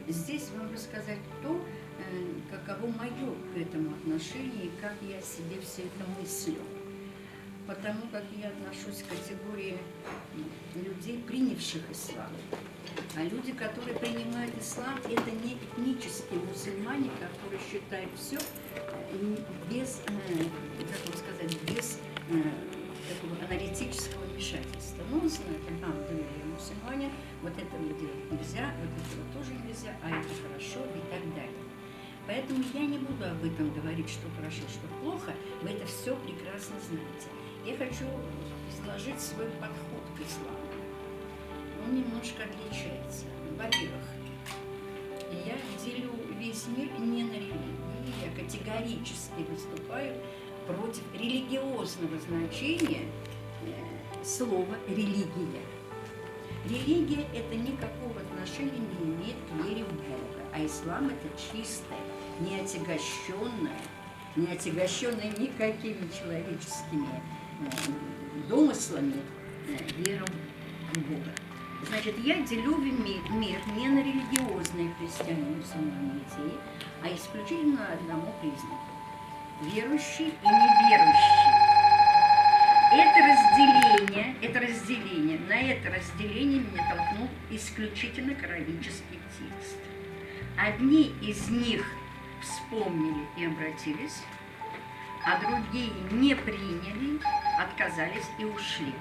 здесь вам рассказать то, каково мое к этому отношение, и как я себе все это мыслю. Потому как я отношусь к категории людей, принявших ислам. А люди, которые принимают ислам, это не этнические мусульмане, которые считают все без, как вам сказать, без такого аналитического вмешательства. Ну, он знает, мусульмане, вот этого делать нельзя, вот этого тоже нельзя, а это хорошо и так далее. Поэтому я не буду об этом говорить, что хорошо, что плохо, вы это все прекрасно знаете. Я хочу изложить свой подход к исламу. Он немножко отличается. Во-первых, я делю весь мир не на религии. Я категорически выступаю против религиозного значения слова «религия». Религия – это никакого отношения не имеет к вере в Бога, а ислам – это чистое, не отягощенное никакими человеческими домыслами вера в Бога. Значит, я делю мир не на религиозные христиане, мусульмане, идеи, а исключительно на одному признаку – верующий и неверующий. На это разделение меня толкнул исключительно коранический текст. Одни из них вспомнили и обратились, а другие не приняли, отказались и ушли.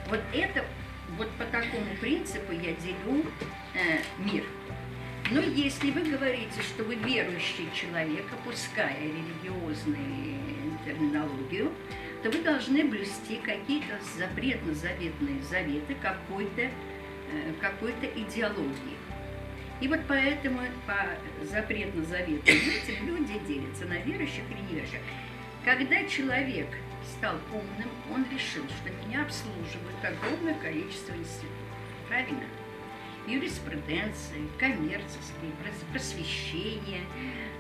Вот по такому принципу я делю мир. Но если вы говорите, что вы верующий человек, опуская религиозную терминологию, то вы должны блюсти какие-то запретно-заветные заветы какой-то идеологии. И вот поэтому по запретно-заветным этим люди делятся на верующих и неверующих. Когда человек стал умным, он решил, что меня обслуживает огромное количество институтов. Правильно? Юриспруденции, коммерческие, просвещение,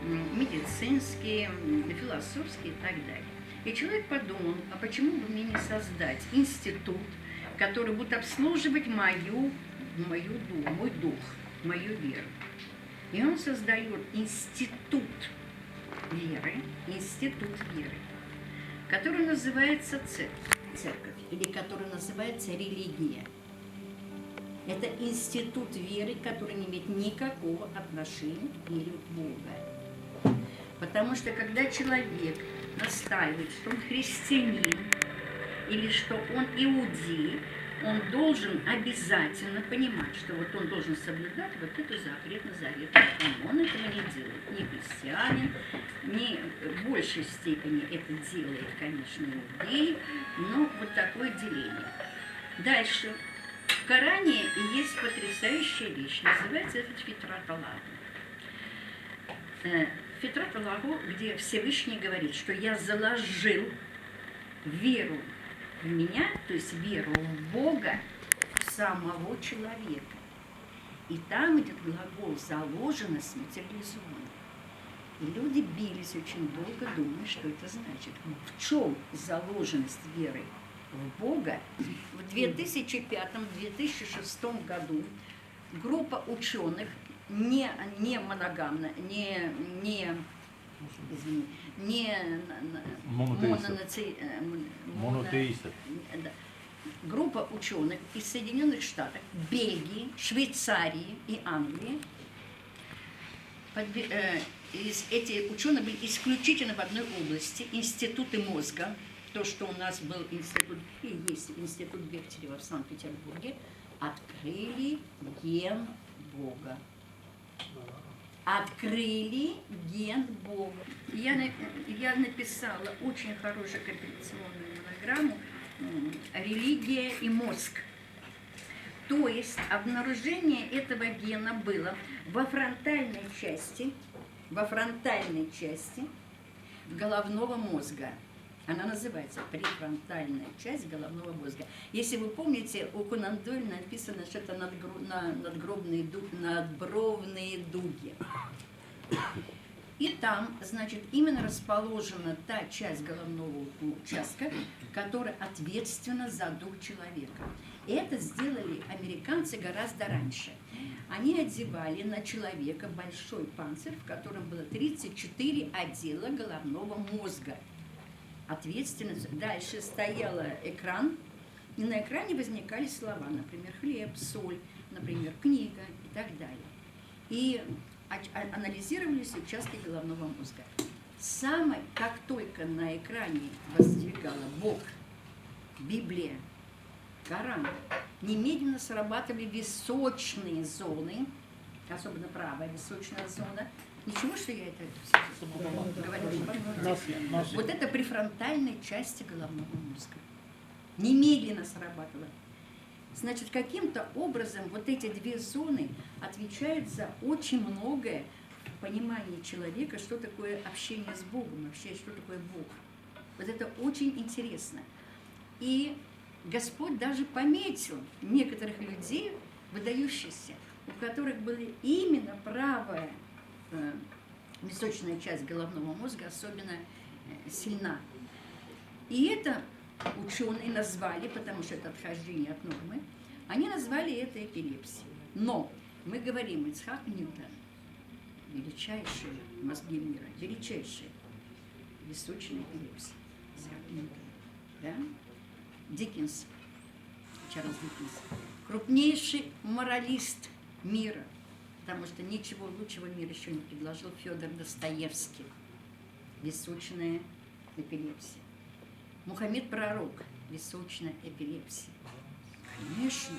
медицинские, философские и так далее. И человек подумал, а почему бы мне не создать институт, который будет обслуживать мой дух, мою веру. И он создает институт веры, который называется церковь, или который называется религия. Это институт веры, который не имеет никакого отношения к вере в Бога. Потому что когда человек настаивает, что он христианин или что он иудей, он должен обязательно понимать, что вот он должен соблюдать вот эту запретно-заветную. Он этого не делает. Ни христианин, ни в большей степени это делает, конечно, иудей, но вот такое деление. Дальше. В Коране есть потрясающая вещь, называется это Фитрат Аллаху. Фитрат Аллаху, где Всевышний говорит, что я заложил веру в меня, то есть веру в Бога, в самого человека. И там идет глагол «заложено», «сматериализовано». И люди бились очень долго, думая, что это значит. В чем заложенность веры в Бога? В 2005-2006 году группа ученых не моногамно, не монотеистов. Группа ученых из Соединенных Штатов, Бельгии, Швейцарии и Англии. Эти ученые были исключительно в одной области, институты мозга. То, что у нас был институт, и есть институт Бехтерева в Санкт-Петербурге, открыли ген Бога. Открыли ген Бога. Я написала очень хорошую компиляционную монограмму «Религия и мозг». То есть обнаружение этого гена было во фронтальной части головного мозга. Она называется префронтальная часть головного мозга. Если вы помните, у Конан Дойля написано, что это надбровные дуги. И там, значит, именно расположена та часть головного участка, которая ответственна за дух человека. И это сделали американцы гораздо раньше. они одевали на человека большой панцирь, в котором было 34 отдела головного мозга. Ответственность. Дальше стоял экран, и на экране возникали слова, например, хлеб, соль, например, книга и так далее. И анализировались участки головного мозга. Как только на экране воздвигала Бог, Библия, Коран, немедленно срабатывали височные зоны, особенно правая височная зона. Ничего, что я это говорю. Вот это префронтальной части головного мозга. Немедленно срабатывало. Значит, каким-то образом вот эти две зоны отвечают за очень многое в понимании человека, что такое общение с Богом, вообще, что такое Бог. Вот это очень интересно. И Господь даже пометил некоторых людей, выдающихся, у которых были именно правая височная часть головного мозга особенно сильна. И это ученые назвали, потому что это отхождение от нормы, они назвали это эпилепсией. Но мы говорим, Ицхак Ньютон, величайшие мозги мира, величайшие височная эпилепсия. Ицхак Ньютон, да? Диккенс, Чарльз Диккенс, крупнейший моралист мира, потому что ничего лучшего мир еще не предложил, Федор Достоевский, височная эпилепсия. Мухаммед Пророк, височная эпилепсия. Конечно,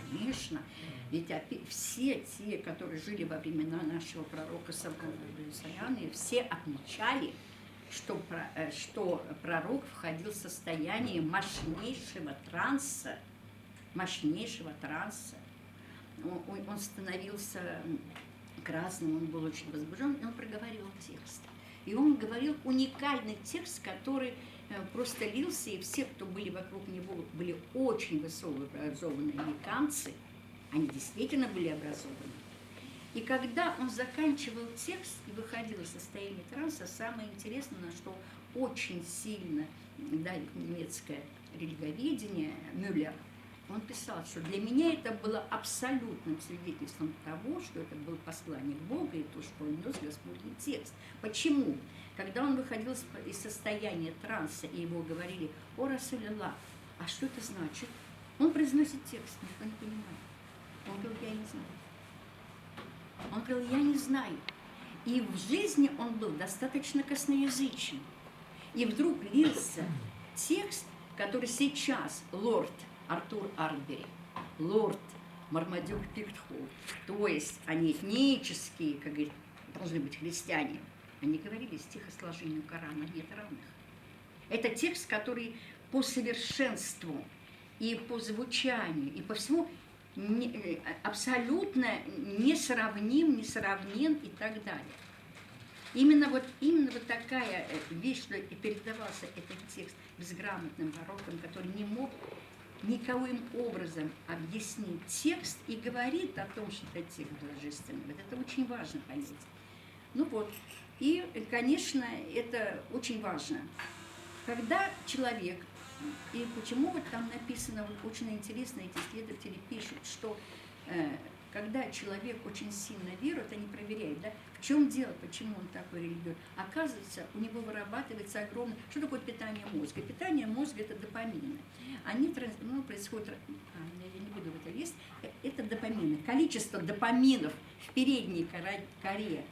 конечно. Ведь все те, которые жили во времена нашего пророка Саляна, все отмечали, что пророк входил в состояние мощнейшего транса. Он становился красным, он был очень возбужден, и он проговаривал текст. И он говорил уникальный текст, который просто лился, и все, кто были вокруг него, были очень высокообразованные американцы, они действительно были образованы. И когда он заканчивал текст и выходил из состояния транса, самое интересное, что очень сильно давит немецкое религоведение, Мюллер, он писал, что для меня это было абсолютным свидетельством того, что это был посланник Бога и то, что он нес Господний текст. Почему? Когда он выходил из состояния транса, и его говорили: «О, Расуль-Аллах, а что это значит?» Он произносит текст, никто не понимает. Он говорил: «Я не знаю». Он говорил: «Я не знаю». И в жизни он был достаточно косноязычен. И вдруг лился текст, который сейчас лорд Артур Ардбери, лорд Мармадюк Пиктхолл, то есть они этнические, как говорят, должны быть христиане, они говорили: стихосложению Корана нет равных. Это текст, который по совершенству и по звучанию, и по всему абсолютно несравнен и так далее. Именно вот такая вещь, что и передавался этот текст безграмотным воротам, который не мог никоим образом объяснить текст и говорит о том, что это текст божественный. Вот это очень важно понять. Ну вот, и, конечно, это очень важно. Когда человек, и почему вот там написано, вот очень интересно, эти исследователи пишут, что когда человек очень сильно верует, они проверяют, да, в чем дело, почему он такой религиозный. Оказывается, у него вырабатывается огромное... Что такое питание мозга? Питание мозга – это допамины. Они происходят... я не буду в это лезть. Это допамины. Количество допаминов в передней коре,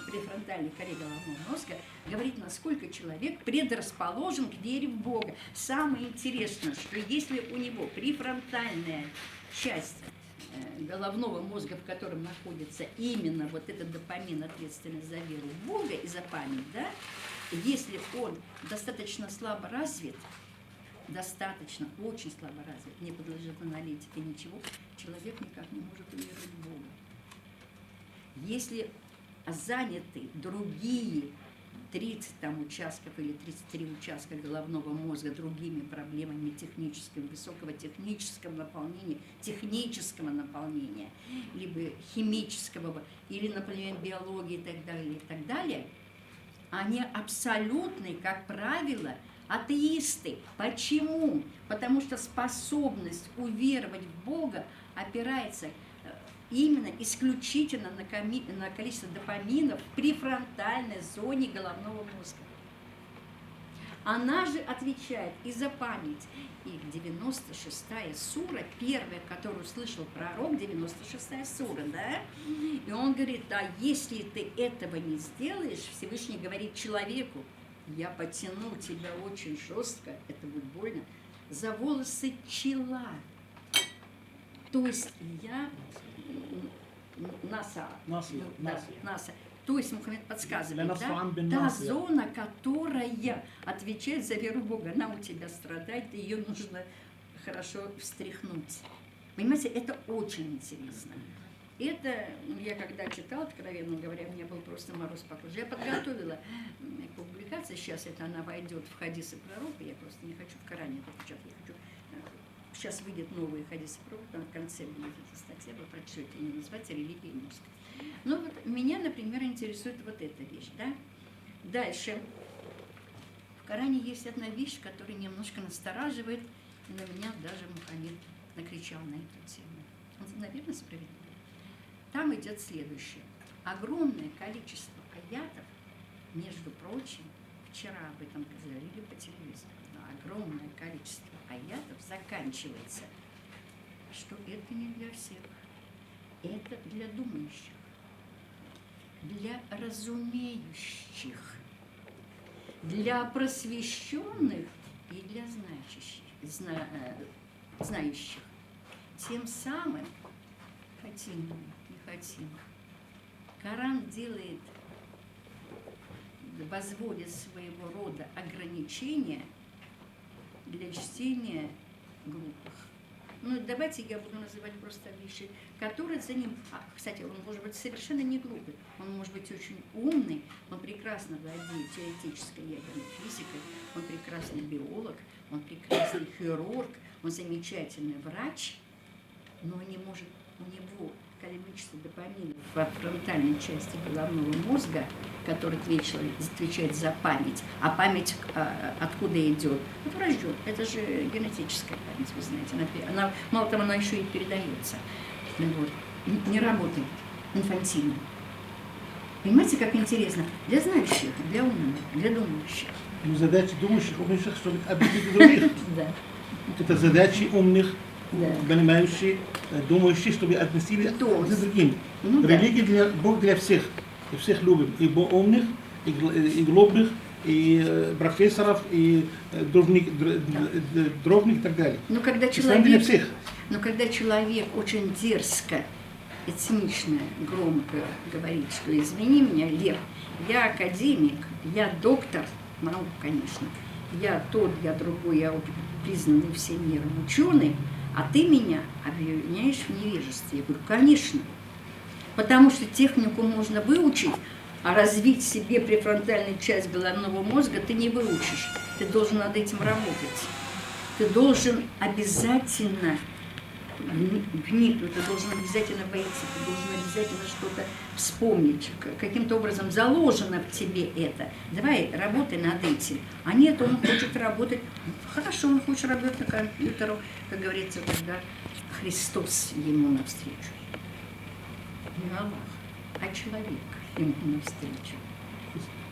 префронтальной коре головного мозга говорит, насколько человек предрасположен к вере в Бога. Самое интересное, что если у него префронтальная часть головного мозга, в котором находится именно вот этот допамин, ответственный за веру в Бога и за память, да, если он достаточно слабо развит, очень слабо развит, не подлежит аналитике, ничего, человек никак не может уверовать в Бога. Если заняты другие 30 там участков или 33 участка головного мозга другими проблемами высокого технического наполнения, либо химического, или, например, биологии и так далее, они абсолютные, как правило, атеисты. Почему? Потому что способность уверовать в Бога опирается именно исключительно на количество допаминов в префронтальной зоне головного мозга. Она же отвечает и за память. И 96-я сура, первая, которую слышал пророк, 96-я сура, да? И он говорит, да, если ты этого не сделаешь, Всевышний говорит человеку, я потяну тебя очень жестко, это будет больно, за волосы чела. То есть я... Наса. То есть Мухаммед подсказывает, да? Та зона, которая отвечает за веру Бога, она у тебя страдает, ее нужно хорошо встряхнуть. Понимаете, это очень интересно. Это, я когда читала, откровенно говоря, у меня был просто мороз по коже. Я подготовила публикацию, сейчас это она войдет в хадисы пророка, я просто не хочу в Коране это печатать, я хочу... Сейчас выйдет новые хадисы пророка, там в конце будет эта статья, вы прочтете, она называется «Религия и мозг». Ну вот меня, например, интересует вот эта вещь, да? Дальше. В Коране есть одна вещь, которая немножко настораживает, и на меня даже Мухаммед накричал на эту тему. Он, наверное, справедливо. Там идет следующее. Огромное количество аятов, между прочим, вчера об этом говорили по телевизору, но огромное количество аятов заканчивается, что это не для всех, это для думающих, для разумеющих, для просвещенных и для знающих. Тем самым, хотим мы, не хотим, Коран делает, возводит своего рода ограничения для чтения глупых. Ну, давайте я буду называть просто вещи, которые за ним... кстати, он может быть совершенно не глупый, он может быть очень умный, он прекрасно владеет теоретической ядерной физикой, он прекрасный биолог, он прекрасный хирург, он замечательный врач, но не может, у него количество допаминов во фронтальной части головного мозга, который отвечает за память. А память откуда идет? От врожден. Это же генетическая память, вы знаете. Она, мало того, она еще и передается. Вот. Не работает. Инфантильно. Понимаете, как интересно? Для знающих, для умных, для думающих. Ну, задачи думающих, умных, чтобы объяснить других. Да. Это задачи умных, да. Понимающие, думающие, чтобы отнесли за другим. Ну, религия Бог для всех. И всех любим. И умных, и глупых, и профессоров, и дровник и так далее. Но когда человек очень дерзко и цинично, громко говорит, что извини меня, Лев, я академик, я доктор наук, конечно, я тот, я другой, я признанный всем миром ученый, а ты меня обвиняешь в невежестве. Я говорю, конечно, потому что технику можно выучить, а развить себе префронтальную часть головного мозга ты не выучишь. Ты должен над этим работать. Ты должен обязательно вникнуть, ты должен обязательно бояться, ты должен обязательно что-то вспомнить. Каким-то образом заложено в тебе это. Давай, работай над этим. А нет, он хочет работать. Хорошо, он хочет работать на компьютере, как говорится, когда Христос ему навстречу. Не Аллах, а человек ему навстречу.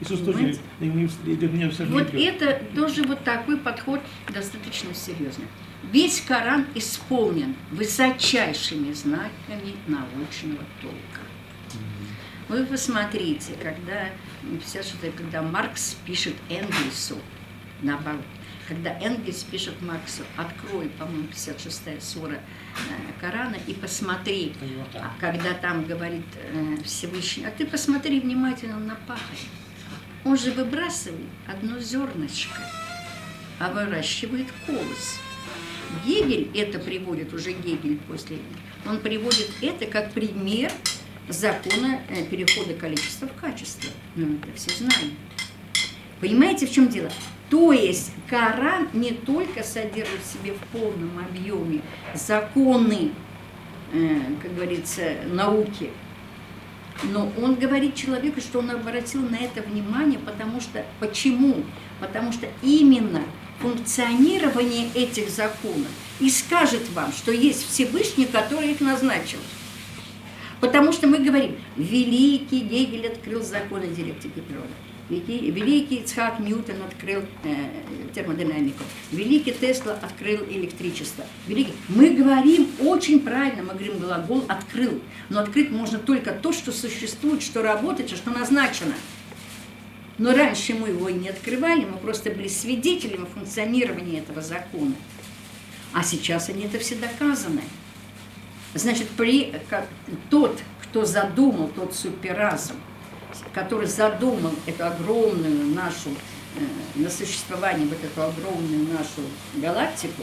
Иисус тоже идет мне в Вот это тоже вот такой подход достаточно серьезный. Весь Коран исполнен высочайшими знаками научного толка. Вы посмотрите, когда Маркс пишет Энгельсу, наоборот, когда Энгельс пишет Марксу, открой, по-моему, 56-я сура Корана и посмотри, когда там говорит Всевышний, а ты посмотри внимательно на пахаря. Он же выбрасывает одно зернышко, а выращивает колос. Гегель это приводит, уже Гегель после, он приводит это как пример закона перехода количества в качество. Ну, это все знаем. Понимаете, в чем дело? То есть Коран не только содержит в себе в полном объеме законы, как говорится, науки, но он говорит человеку, что он обратил на это внимание, потому что, почему? Потому что именно функционирование этих законов и скажет вам, что есть Всевышний, который их назначил. Потому что мы говорим, великий Гегель открыл законы диалектики природы. Великий Ицхак Ньютон открыл термодинамику. Великий Тесла открыл электричество. Мы говорим очень правильно, мы говорим глагол «открыл». Но открыть можно только то, что существует, что работает, что назначено. Но раньше мы его и не открывали, мы просто были свидетелями функционирования этого закона. А сейчас они это все доказаны. Значит, тот, кто задумал тот суперразум, который задумал эту огромную нашу, на существование вот эту огромную нашу галактику,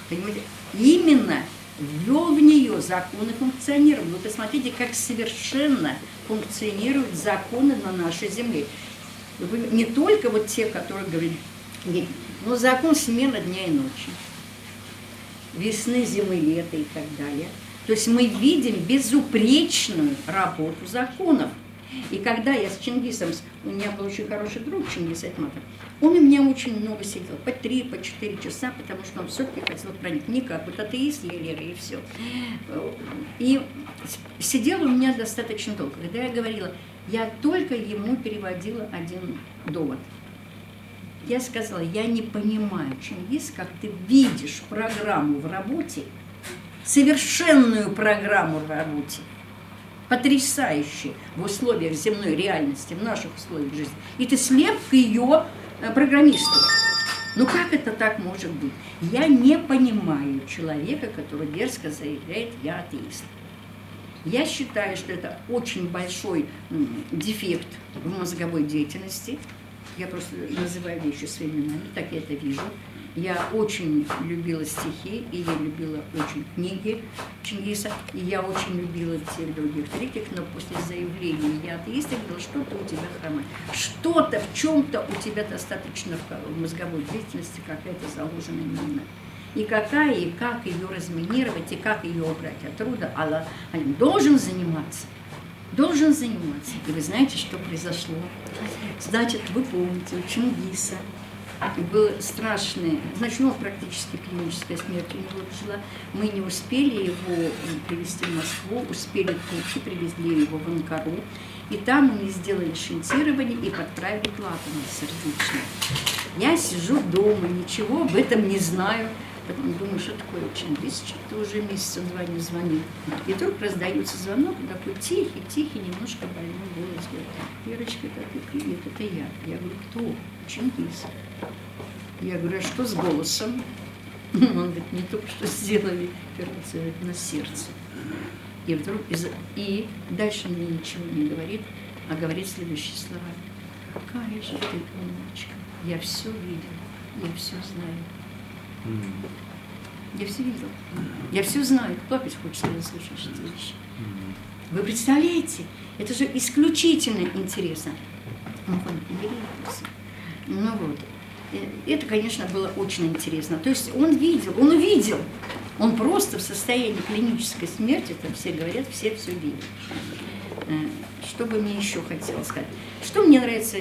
понимаете, именно ввел в нее законы функционирования. Вы посмотрите, как совершенно функционируют законы на нашей Земле. Не только вот те, которые говорили, но закон смены дня и ночи, весны, зимы, лета и так далее. То есть мы видим безупречную работу законов. И когда я с Чингисом, у меня был очень хороший друг Чингис Айтматов, он у меня очень много сидел, по 3, по 4 часа, потому что он все-таки хотел проникнуть, не как вот атеист еле, и все. И сидел у меня достаточно долго. Когда я говорила, я только ему переводила один довод. Я сказала, я не понимаю, Чингис, как ты видишь программу в работе, совершенную программу в работе, потрясающей в условиях земной реальности, в наших условиях жизни, и ты слеп к ее программисту. Ну как это так может быть? Я не понимаю человека, который дерзко заявляет, я атеист. Я считаю, что это очень большой дефект в мозговой деятельности. Я просто называю вещи своими именами, так я это вижу. Я очень любила стихи, и я любила очень книги Чингиса, и я очень любила всех других третьих, но после заявления «я атеист», я говорила, что-то у тебя хромает. Что-то в чем-то у тебя достаточно в мозговой деятельности какая-то заложенная мина. И какая, и как ее разминировать, и как ее убрать оттуда, Аллах должен заниматься. Должен заниматься. И вы знаете, что произошло? Значит, вы помните, у Чингиса был страшный, значит, ну, практически клиническая смерть у него была. Мы не успели его привезти в Москву, успели турки, привезли его в Анкару. И там они сделали шунтирование и подправили клапаны сердечные. Я сижу дома, ничего об этом не знаю. Потом думаю, что такое Чингис, что-то уже месяца 2 не звонил. И вдруг раздается звонок, такой тихий, немножко больной голос. Говорит, Верочка, это я. Я говорю, кто? Чингис. Я говорю, а что с голосом? Он говорит, не только что сделали операцию на сердце. И вдруг, и дальше мне ничего не говорит, а говорит следующие слова. Какая же ты умничка. Я все видел, я все знаю. Я все видел. Я все знаю. Плакать хочется, когда слушаешь эти вещи. Вы представляете? Это же исключительно интересно. Ну вот. Это, конечно, было очень интересно. То есть он увидел. Он просто в состоянии клинической смерти, это все говорят, все видят. Что бы мне еще хотелось сказать? Что мне нравится,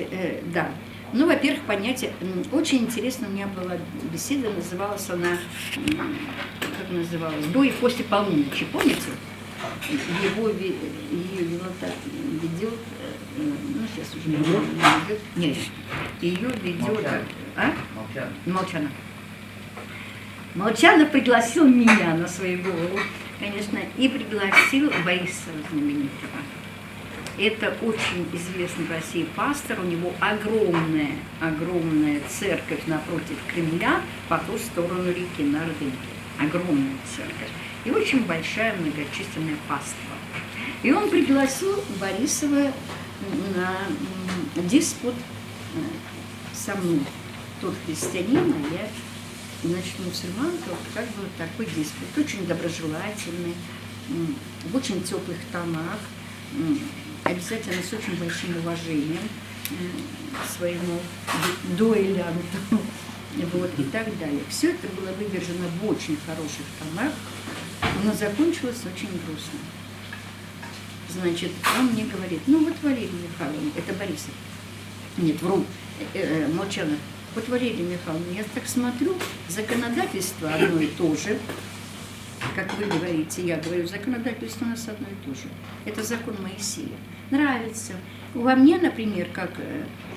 да. Ну, во-первых, понятие, очень интересно, у меня была беседа, называлась она, как называлась, «До и после полуночи», помните? Ее ведет, ну, сейчас уже не ведет, нет, ее ведет, Молчанов. Молчанов пригласил меня на свою голову, конечно, и пригласил Борисова знаменитого. Это очень известный в России пастор, у него огромная церковь напротив Кремля, по ту сторону реки, на Ордынке. Огромная церковь. И очень большая многочисленная паства. И он пригласил Борисова на диспут со мной. Тот христианин, а я, значит, мусульманка, как бы такой диспут. Очень доброжелательный, в очень теплых тонах. Обязательно с очень большим уважением к своему дуэлянту, вот, и так далее. Все это было выдержано в очень хороших тонах, но закончилось очень грустно. Значит, он мне говорит, ну вот Валерий Михайловна, это Борисов, нет, вру, Молчанов, вот Валерий Михайловна, я так смотрю, законодательство одно и то же, как вы говорите, я говорю, законодательство у нас одно и то же. Это закон Моисея. Нравится. Во мне, например, как,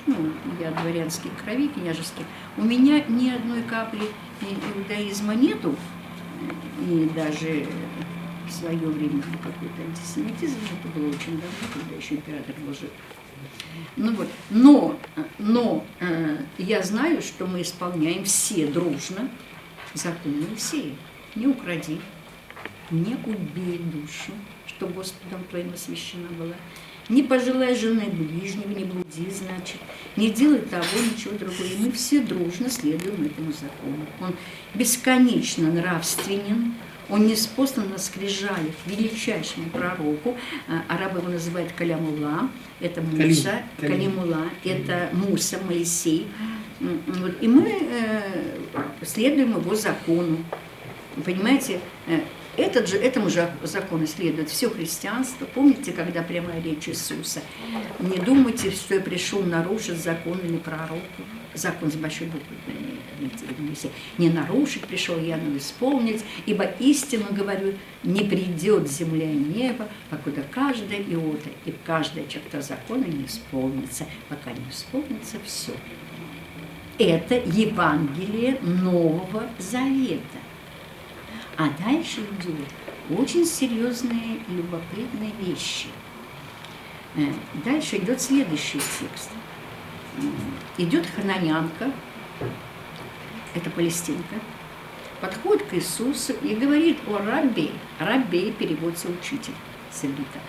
ну, я дворянских крови, княжеских, у меня ни одной капли иудаизма нету, и даже в свое время какой-то антисемитизм, это было очень давно, когда еще император был жив. Ну вот, но я знаю, что мы исполняем все дружно закон Моисея. Не укради, не убей душу, что Господом твоим освящена была. Не пожелай жены ближнего, не блуди, значит, не делай того, ничего другого. И мы все дружно следуем этому закону. Он бесконечно нравственен, он неспослан на скрижалях величайшему пророку, арабы его называют Калямулла, это Муса, Калимула, это Муса, Моисей. Вот. И мы следуем его закону. Понимаете, этому же закону следует все христианство. Помните, когда прямая речь Иисуса? Не думайте, что я пришел нарушить закон или пророку. Закон с большой буквы. Не нарушить пришел я, но исполнить. Ибо истину говорю, не придет земля и небо, покуда каждая иота и каждая черта закона не исполнится, пока не исполнится все. Это Евангелие Нового Завета. А дальше идут очень серьезные и любопытные вещи. Дальше идет следующий текст. Идет хананянка, это палестинка, подходит к Иисусу и говорит: «О рабби», рабби переводится учитель с иврита,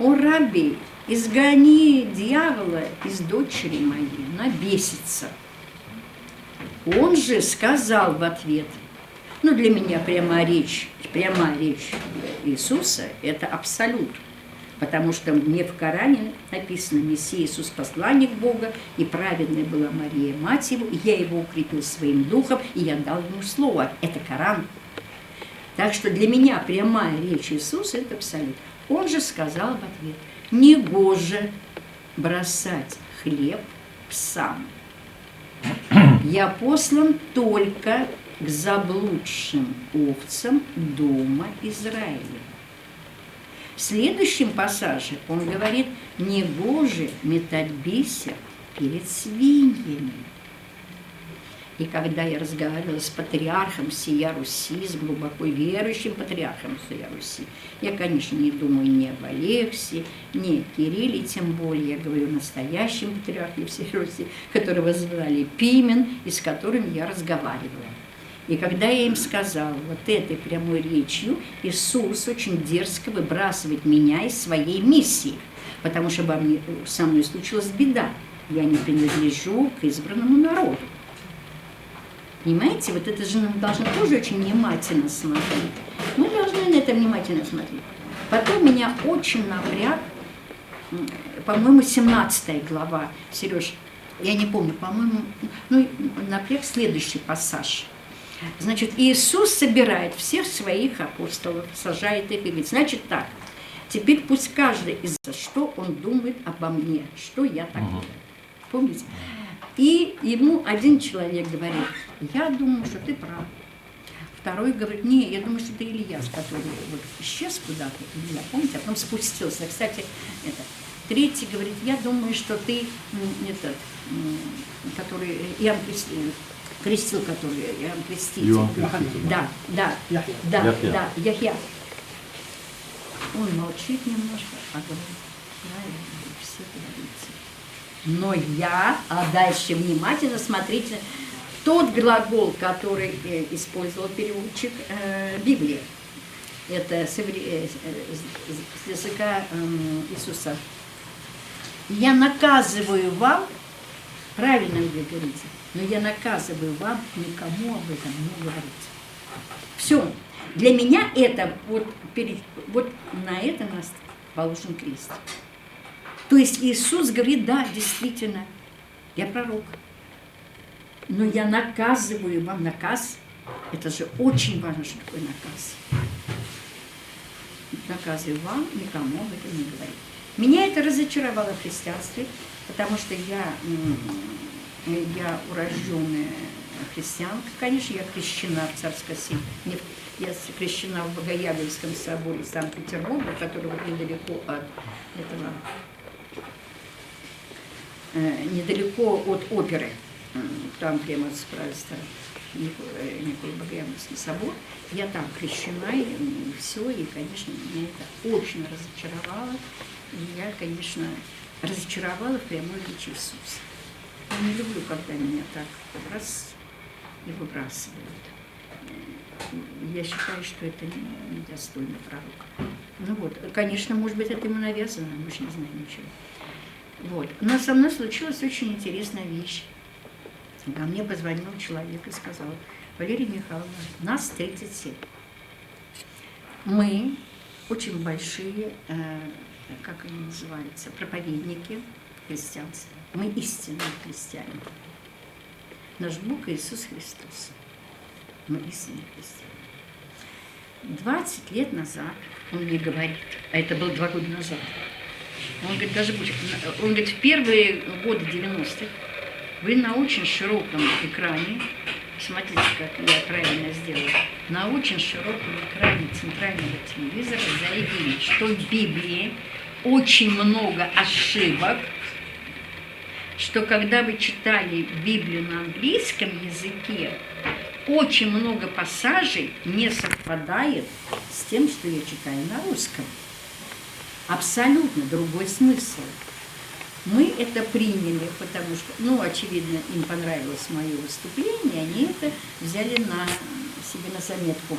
«О рабби, изгони дьявола из дочери моей, она бесится». Он же сказал в ответ: ну, для меня прямая речь Иисуса – это абсолют. Потому что мне в Коране написано: «Мессия Иисус – посланник Бога, и праведная была Мария, мать его, и я его укрепил своим духом, и я дал ему слово». Это Коран. Так что для меня прямая речь Иисуса – это абсолют. Он же сказал в ответ: «Негоже бросать хлеб псам. Я послан только к заблудшим овцам дома Израиля». В следующем пассаже он говорит: «Негоже метать бисер перед свиньями». И когда я разговаривала с патриархом всея Руси, с глубоко верующим патриархом всея Руси, я, конечно, не думаю ни об Алексии, ни о Кирилле, тем более я говорю о настоящем патриархе всей Руси, которого звали Пимен, и с которым я разговаривала. И когда я им сказала вот этой прямой речью, Иисус очень дерзко выбрасывает меня из своей миссии, потому что со мной случилась беда. Я не принадлежу к избранному народу. Понимаете, вот это же мы должны тоже очень внимательно смотреть. Мы должны на это внимательно смотреть. Потом меня очень напряг, по-моему, 17 глава, Сереж, я не помню, по-моему, ну, напряг следующий пассаж. Значит, Иисус собирает всех своих апостолов, сажает их и говорит: значит так, теперь пусть каждый из вас, что он думает обо мне, что я такое. Помните? И ему один человек говорит: я думаю, что ты прав. Второй говорит: не, я думаю, что ты Ильяс, который вот исчез куда-то, Илья, помните, а потом спустился. Кстати, это. Третий говорит: я думаю, что ты этот, который Иоанн крестил, который Иоанн Креститель. Да, Яхья. Он молчит немножко, а говорит: правильно, все говорите. Но а дальше внимательно смотрите, тот глагол, который использовал переводчик Библии, это с языка Иисуса. Я наказываю вам, правильно вы говорите, но я наказываю вам никому об этом не говорить. Все. Для меня это вот на это нас положен крест. То есть Иисус говорит: да, действительно, я пророк, но я наказываю вам. Наказ, это же очень важно, что такое наказ. Наказываю вам, никому об этом не говорить. Меня это разочаровало в христианстве, потому что я урожденная христианка, конечно, я крещена в Царско-Сельском. Я крещена в Богоявленском соборе Санкт-Петербурга, который вот недалеко от этого, недалеко от оперы. Там прямо справа Николай Богоявленский собор. Я там крещена, и все, и, конечно, меня это очень разочаровало. И я, конечно, разочаровала в прямой речи Иисуса. Я не люблю, когда меня так раз и выбрасывают. Я считаю, что это недостойно пророка. Ну вот, конечно, может быть, это ему навязано, мы же не знаем ничего. Вот. Но со мной случилась очень интересная вещь. Ко мне позвонил человек и сказал: Валерия Михайловна, нас 37. Мы очень большие, как они называются, проповедники христианства. Мы истинные христиане. Наш Бог Иисус Христос. Мы истинные христиане. 20 лет назад он мне говорит, а это было 2 года назад, он говорит, даже больше, он говорит, в первые годы 90-х вы на очень широком экране, смотрите, как я правильно сделала, на очень широком экране центрального телевизора заявили, что в Библии очень много ошибок, что когда вы читали Библию на английском языке, очень много пассажей не совпадает с тем, что я читаю на русском. Абсолютно другой смысл. Мы это приняли, потому что, ну, очевидно, им понравилось мое выступление, они это взяли на себе на заметку.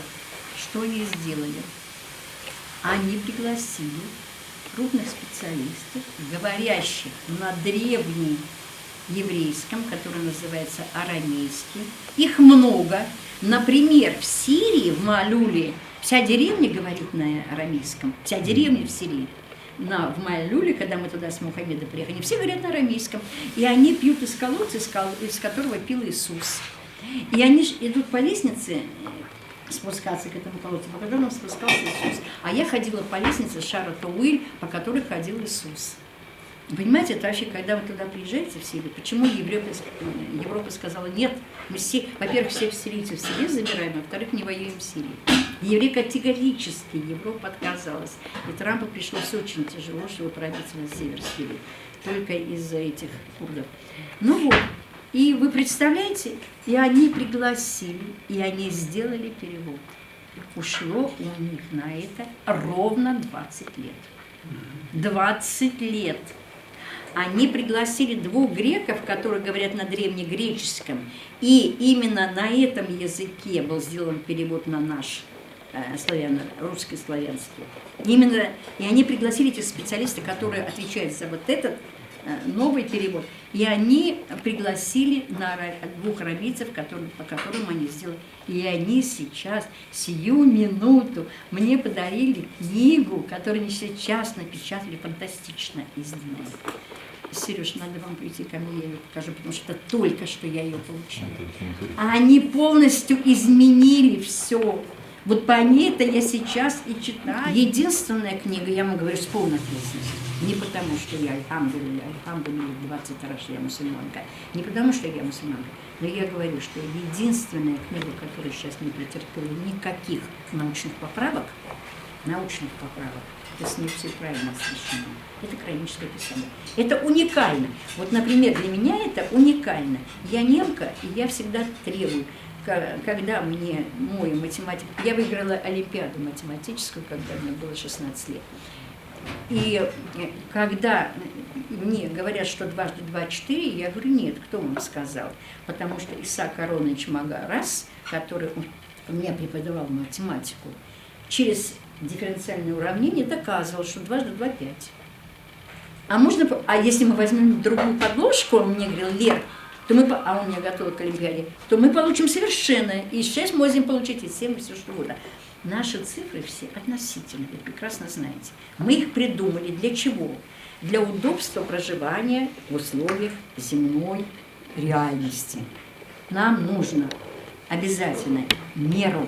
Что они сделали? Они пригласили крупных специалистов, говорящих на древнем еврейском, который называется арамейский. Их много. Например, в Сирии, в Маалюле, вся деревня говорит на арамейском. Вся деревня в Сирии. В Маалюле, когда мы туда с Мухаммедом приехали, все говорят на арамейском. И они пьют из колодца, из которого пил Иисус. И они идут по лестнице спускаться к этому колодцу, по которому спускался Иисус. А я ходила по лестнице Шара-Тауиль, по которой ходил Иисус. Понимаете, это вообще, когда вы туда приезжаете в Сирию, почему Европа сказала нет, мы все, во-первых, всех сирийцев в Сирию забираем, а во-вторых, не воюем в Сирии. Евреи категорически, Европа отказалась. И Трампу пришлось очень тяжело, чтобы пробиться на север Сирии, только из-за этих курдов. Ну вот, и вы представляете, и они пригласили, и они сделали перевод. Ушло у них на это ровно 20 лет. 20 лет. Они пригласили 2 греков, которые говорят на древнегреческом, и именно на этом языке был сделан перевод на наш русский славянский. Именно, и они пригласили этих специалистов, которые отвечают за вот этот новый перевод. И они пригласили 2 арамейцев, по которым они сделали. И они сейчас, сию минуту, мне подарили книгу, которую они сейчас напечатали, фантастично изданную. Сереж, надо вам прийти ко мне, я ее покажу, потому что это только что я ее получила. А они полностью изменили все. Вот по ней-то я сейчас и читаю. Единственная книга, я вам говорю с полной ответственностью, не потому что я альхамдулилля, 20 раз я мусульманка, не потому что я мусульманка, но я говорю, что единственная книга, которая сейчас не претерпела никаких научных поправок, это с ней все правильно освещено. Это хроническое писание. Это уникально. Вот, например, для меня это уникально. Я немка, и я всегда требую, когда мне мой математик... Я выиграла олимпиаду математическую, когда мне было 16 лет. И когда мне говорят, что 2 × 2 = 4, я говорю, нет, кто вам сказал? Потому что Исаак Аронович Магарас, который у меня преподавал математику, через дифференциальное уравнение доказывал, что 2 × 2 = 5. А если мы возьмем другую подложку, он мне говорил, Лер, а он меня готовил к олимпиаде, то мы получим совершенно, и 6 можем получить, и 7, и все что угодно. Наши цифры все относительные, вы прекрасно знаете. Мы их придумали для чего? Для удобства проживания в условиях земной реальности. Нам нужно обязательно меру.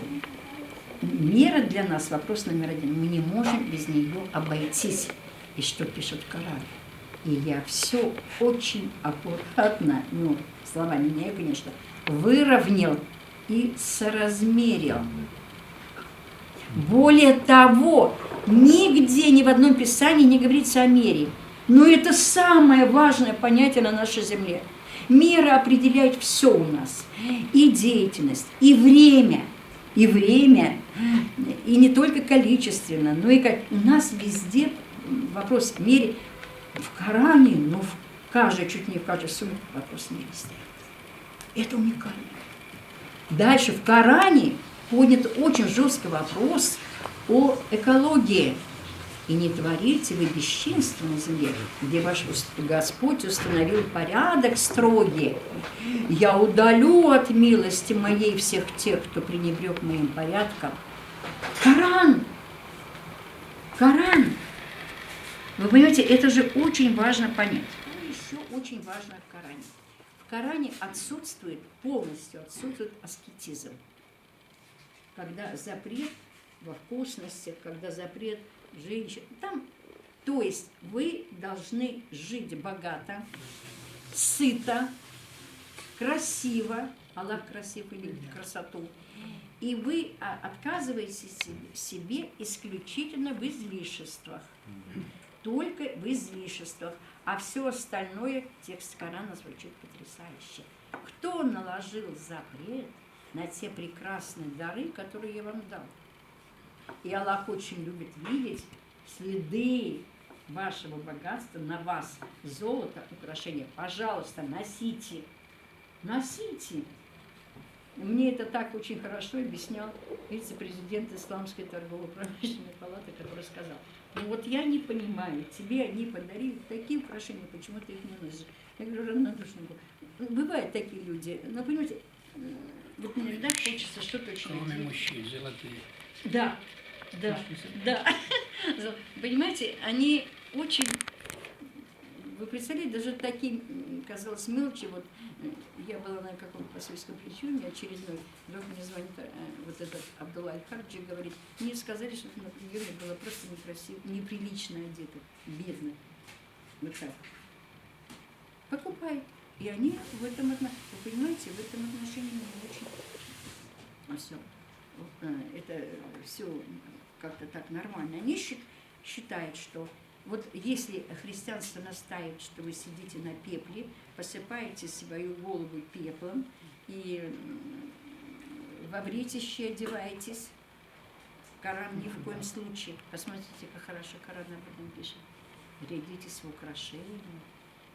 Мера для нас вопрос номер 1. Мы не можем без нее обойтись. И что пишет в Коране? И я все очень аккуратно, слова не меняю, конечно, выровнял и соразмерил. Более того, нигде, ни в одном писании не говорится о мере. Но это самое важное понятие на нашей земле. Мера определяет все у нас. И деятельность, и время. И время, и не только количественно, но и как у нас везде вопрос мере. В Коране, ну, чуть не в каждой сумме вопрос меры стоит. Это уникально. Дальше в Коране поднят очень жесткий вопрос о экологии. И не творите вы бесчинство на земле, где ваш Господь установил порядок строгий. Я удалю от милости моей всех тех, кто пренебрег моим порядком. Коран! Коран! Вы понимаете, это же очень важно понять. Еще очень важно в Коране. В Коране полностью отсутствует аскетизм. Когда запрет во вкусности, когда запрет женщин. Там, то есть вы должны жить богато, сыто, красиво. Аллах красив и любит красоту. И вы отказываете себе исключительно в излишествах. Только в излишествах. А все остальное, текст Корана звучит потрясающе. Кто наложил запрет на те прекрасные дары, которые я вам дал? И Аллах очень любит видеть следы вашего богатства на вас. Золото, украшения. Пожалуйста, носите. Носите. Мне это так очень хорошо объяснял вице-президент Исламской торгово-промышленной палаты, который сказал: ну вот я не понимаю, тебе они подарили такие украшения, почему ты их не носишь? Я говорю, равнодушно. Бывают такие люди, но понимаете, вот иногда хочется что-то очень... Огромные мужчины, золотые. Да, да, да. Понимаете, они очень... Вы представляете, даже такие, казалось, мелочи, вот я была на каком-то посольском причине очередной, вдруг мне звонит вот этот Абдулла Аль-Харджи, говорит, мне сказали, что на приеме было просто некрасиво, неприлично одето, бедно. Вот так. Покупай. И они в этом отношении, вы понимаете, в этом отношении не очень все. Это все как-то так нормально. Они считают, что вот если христианство настаивает, что вы сидите на пепле, посыпаете свою голову пеплом и во вретище одеваетесь, Коран ни в коем случае. Посмотрите, как хорошо Коран об этом пишет. Рядитесь в украшения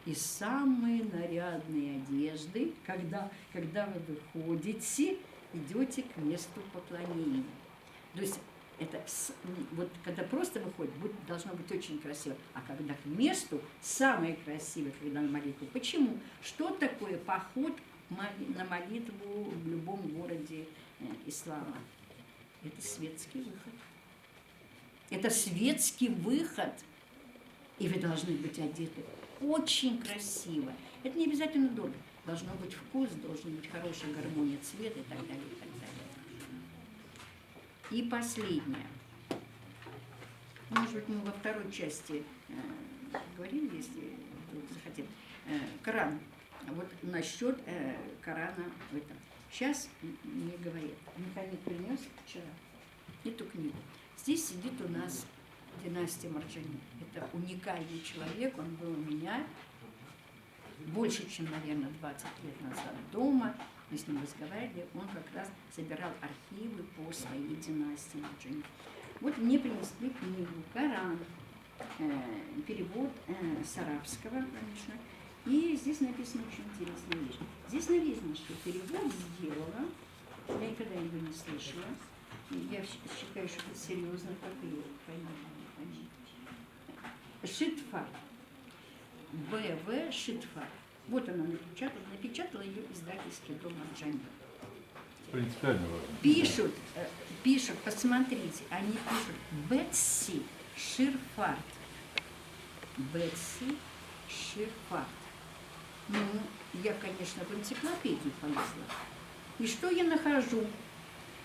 и самые нарядные одежды, когда вы выходите, идете к месту поклонения. То есть это вот когда просто выходит, должно быть очень красиво, а когда к месту, самое красивое, когда на молитву. Почему? Что такое поход на молитву в любом городе ислама? Это светский выход. Это светский выход. И вы должны быть одеты очень красиво. Это не обязательно дорого. Должно быть вкус, должна быть хорошая гармония цвета и так далее, и так далее. И последнее. Может быть, мы во второй части говорили, если вы захотите. Коран. Вот насчет Корана в этом. Сейчас мне говорят, Михаил принес вчера эту книгу. Здесь сидит у нас династия Марджани. Это уникальный человек, он был у меня больше, чем, наверное, 20 лет назад дома. Мы с ним разговаривали, он как раз собирал архивы по своей династии Марджани. Вот мне принесли книгу «Коран», перевод с арабского, конечно. И здесь написано очень интересная вещь. Здесь написано, что перевод сделала, я никогда его не слышала, я считаю, что это серьезно, как ее фамилия. Шитфар. Б.В. Шитфар. Вот она напечатала ее издательский дом Марджани. Принципиально важно. Пишут, посмотрите, они пишут Бетси Ширфарт. Бетси Ширфарт. Ну, я, конечно, в энциклопедию полезла. И что я нахожу?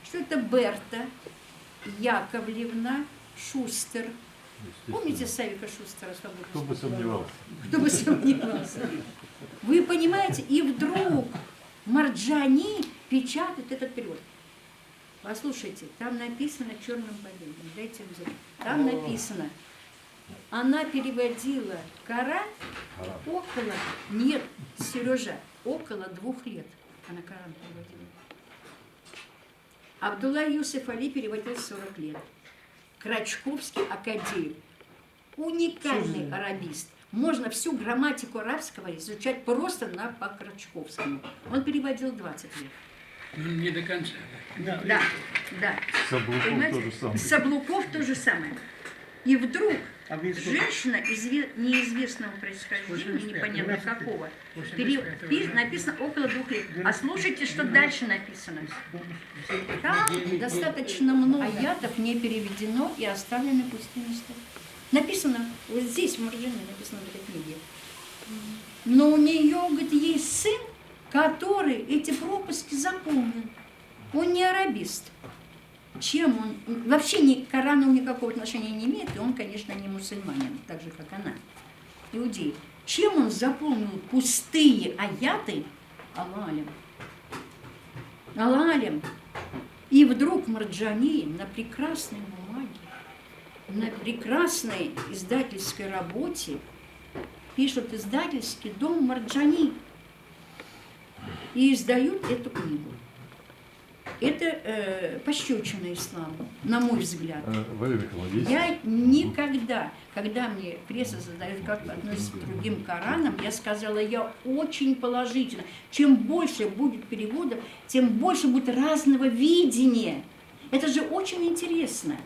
Что это Берта Яковлевна Шустер. Помните Савика Шустера «Свободную Кто бы сомневался. Кто бы сомневался. Вы понимаете, и вдруг Марджани печатает этот перевод. Послушайте, там написано черным по белому. Дайте взять. Там написано, она переводила Коран около, нет, Сережа, около 2 лет. Она Коран переводила. Абдулла Юсеф Али переводил 40 лет. Крачковский Акадеев. Уникальный арабист. Можно всю грамматику арабского изучать просто по Крачковскому. Он переводил 20 лет. Не до конца. Да, да. Саблуков Понимаете? то же самое. Саблуков то же самое. И вдруг А вы что? женщина неизвестного происхождения, непонятно какого, написано около 2 лет. А слушайте, что дальше написано. Там достаточно много аятов не переведено и оставлены пустые места. Написано, вот здесь в Марджане написано в этой книге. Но у нее, говорит, есть сын, который эти пропуски заполнил. Он не арабист. Чем он? Вообще к Корану никакого отношения не имеет, и он, конечно, не мусульманин, так же, как она, иудей. Чем он заполнил пустые аяты? Аллах алям. Аллах алям. И вдруг Марджани на прекрасной бумаге, на прекрасной издательской работе пишут издательский дом Марджани и издают эту книгу. Это пощечина исламу, на мой взгляд. Валерий Михайлович, есть? Я никогда, когда мне пресса задает, как относиться к другим Коранам, я сказала, я очень положительно. Чем больше будет переводов, тем больше будет разного видения. Это же очень интересно.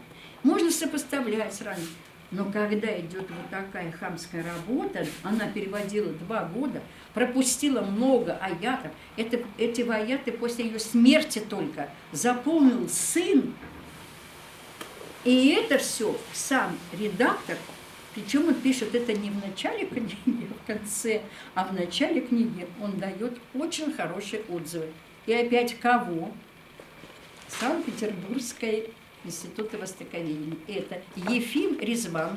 Можно сопоставлять, сравнивать. Но когда идет вот такая хамская работа, она переводила 2 года, пропустила много аятов. Эти аяты после ее смерти только заполнил сын. И это все сам редактор, причем он пишет это не в начале книги, а в конце, а в начале книги он дает очень хорошие отзывы. И опять кого? Санкт-Петербургская института востоковедения. Это Ефим Резван.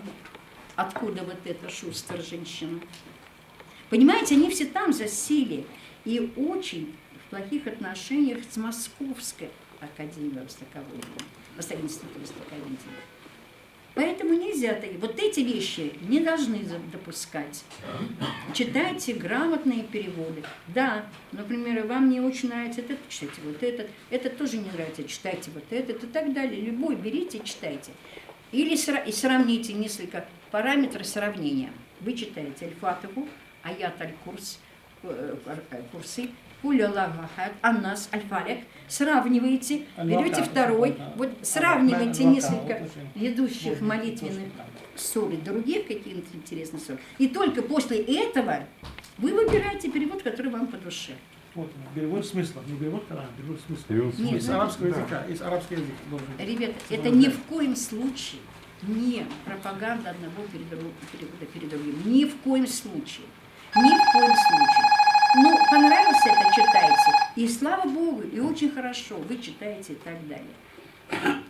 Откуда вот эта шустер женщина? Понимаете, они все там засели. И очень в плохих отношениях с Московской академией востоковедения. Института востоковедения. Поэтому нельзя, вот эти вещи не должны допускать. Читайте грамотные переводы. Да, например, вам не очень нравится этот, читайте вот этот тоже не нравится, читайте вот этот и так далее. Любой берите и читайте. Или и сравните несколько параметров сравнения. Вы читаете Аль-Фатиху, Аят Аль-Курс, курсы, Аннас, Аль-Фалек, сравниваете, берете второй, вот сравнивайте несколько ведущих молитвенных сур и других каких-то интересных сур. И только после этого вы выбираете перевод, который вам по душе. Вот, перевод смысла, не перевод Корана, перевод смысла. Перевод Нет, Из арабского языка, из арабского языка. Ребята, это ни в коем случае не пропаганда одного перевода перед другим. Ни в коем случае. Ни в коем случае. Ну, понравилось это, читайте. И слава Богу, и очень хорошо, вы читаете и так далее.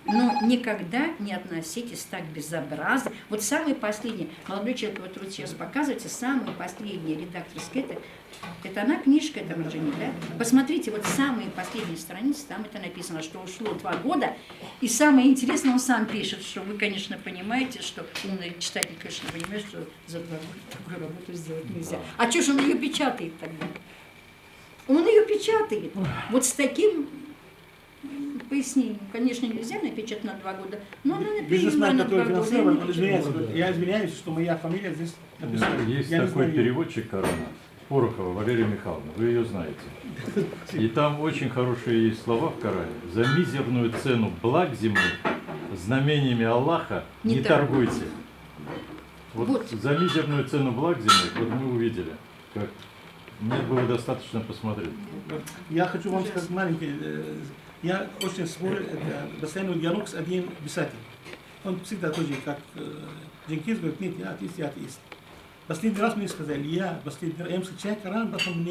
Но никогда не относитесь так безобразно. Вот самый последний, молодой человек, вот вы сейчас показываете, самый последний редакторский, это она книжка, это Марджани, да? Посмотрите, вот самые последние страницы, там это написано, что ушло 2 года. И самое интересное, он сам пишет, что вы, конечно, понимаете, что умный читатель, конечно, понимает, что за 2 года такую работу сделать нельзя. А что же он ее печатает тогда? Он ее печатает. Вот с таким пояснением. Конечно, нельзя напечатать на 2 года, но она напечатана Бизнесмен, на 2 который финансирован, он года. извиняется. Я извиняюсь, что моя фамилия здесь написана. Есть Я не такой знаю. переводчик Корана, Порохова Валерия Михайловна, вы ее знаете. И там очень хорошие есть слова в Коране. За мизерную цену благ земных знамениями Аллаха не торгуйте. Вот за мизерную цену благ земных, вот мы увидели, как мне было достаточно посмотреть. Я хочу вам сказать маленький. Я очень спорю, постоянный диалог с одним писателем. Он всегда тоже, как Дженкинс, говорит, нет, я атеист. Последний раз мне сказали, я им читаю Коран, потом